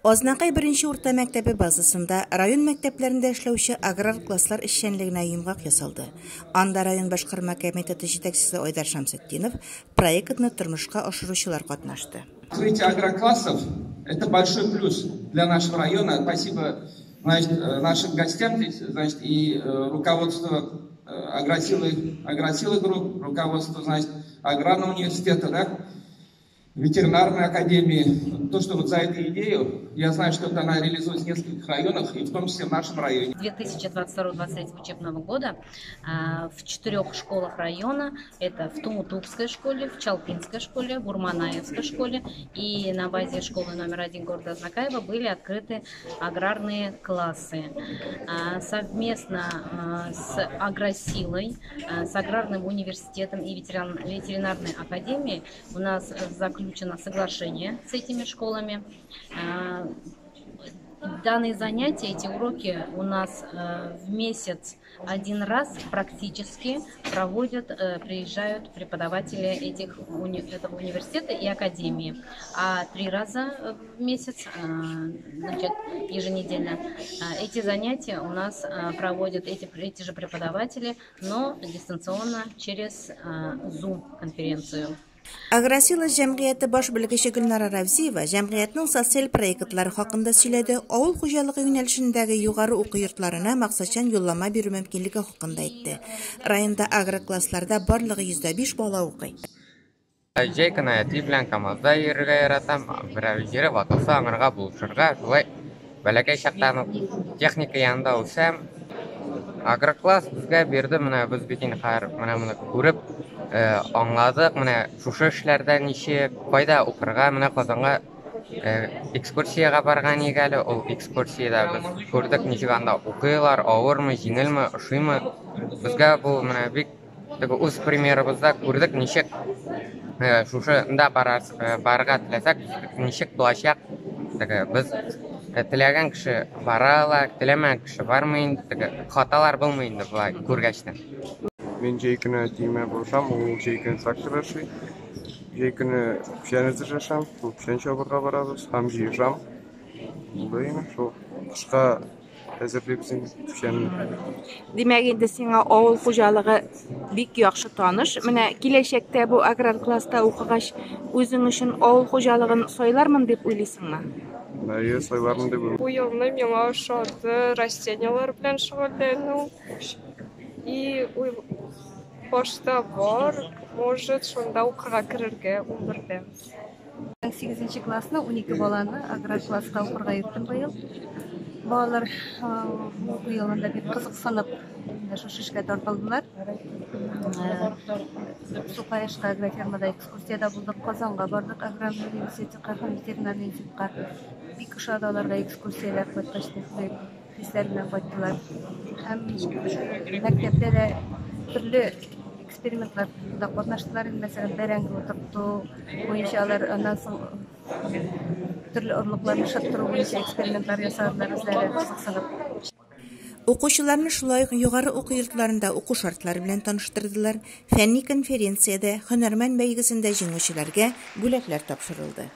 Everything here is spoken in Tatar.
Ознакай бірінші урта мәктәбе базасында район мәктәпләрендә эшләүче аграр класслар эшчәнлегенә йомгак ясалды. Анда район башкарма комитеты җитәкчесе Айдар Шамсетдинов проектны тормышка ашыручылар катнашты. Открытие агроклассов – это большой плюс для нашего района. Спасибо, нашим гостям здесь, и руководству агросилы групп, руководству, аграрного университета, ветеринарной академии. То, что вот за эту идею, я знаю, что это она реализуется в нескольких районах, и в том числе в нашем районе. 2022-2023 учебного года в 4 школах района, это в Тумутукской школе, в Чалпинской школе, в Урманаевской школе и на базе школы номер 1 города Ознакаева были открыты аграрные классы. Совместно с Агросилой, с Аграрным университетом и ветеринарной академией у нас заключено соглашение с этими школами. Данные занятия, эти уроки у нас в месяц один раз практически приезжают преподаватели этого университета и академии, а 3 раза в месяц, еженедельно, эти занятия у нас проводят эти же преподаватели, но дистанционно через Zoom-конференцию. Агросила җәмгыяте баш белгече Гөлнара Равзиева җәмгыятьнең социаль проектлары хакында сөйләде. Авыл хуҗалыгы юнәлешендәге югары уку йортларына максатчан юллама бирү мөмкинлеге хакында әйтте. Районда агроклассларда барлыгы 105 бала укый. Җәй кына әти белән Камазда йөрергә яратам, берәр җире ватылса аңарга булышырга, шулай бәләкәй чактан техника янында үсәм. Агрокласс безгә бирде, менә без бит инде моны күреп аңладык, менә шушы эшләрдә ничек, кайда укырга, менә Казанга экскурсиягә барган иде әле, ул экскурсиядә без күрдек, ничек анда укыйлар, авырмы, җиңелме, ошыймы. Безгә бу менә бик үз примерыбызда күрдек, ничек шушында барырга теләсәк, ничек булачак. Без теләгән кеше бара ала, теләмәгән кеше бармый инде, хаталар булмый инде булай күргәчтән. Мен җәй көне әтиемә булсам, ул җәй көне трактор эшли. Җәй көне печән эзләшәм, печән чабырга барабыз, һәм җыешам. Булаймы, шул кышка әзерләйбез инде печәнне. Димәк, инде сиңа авыл хуҗалыгы бик яхшы таныш. Менә киләчәктә бу аграр класста укыгач, үзең өчен авыл хуҗалыгын сайлармын дип уйлыйсыңмы? Әйе, сайлармын дип уйлыйм. Бу елны миңа ошады растениялар белән шөгыльләнү. И башта бар, может, шунда укырга керергә 11дә. 8 классны 12 баланы аграр класска укырга йөрттем быел. Балалар бу елында бик кызыксынып шушы эшкә тартылдылар. Сукаешка агрофермада экскурсияда булдык, Казанга бардык, аграрный университетка, ветеринарный институтка. Бик ошады аларга экскурсиялар кайткач, хисләр белән кайттылар. Һәм мәктәптә дә төрле экспериментларда катнаштылар. Мәсәлән, бәрәңге утырту буенча алар аннан соң төрле орлыкларны шыттыру буенча экспериментлар ясадылар, үзләре кызыксынып. Укучыларны шулай ук югары уку йортларында уку шартлары белән таныштырдылар. Фәнни конференциядә һөнәрмән бәйгесендә җиңүчеләргә бүләкләр тапшырылды.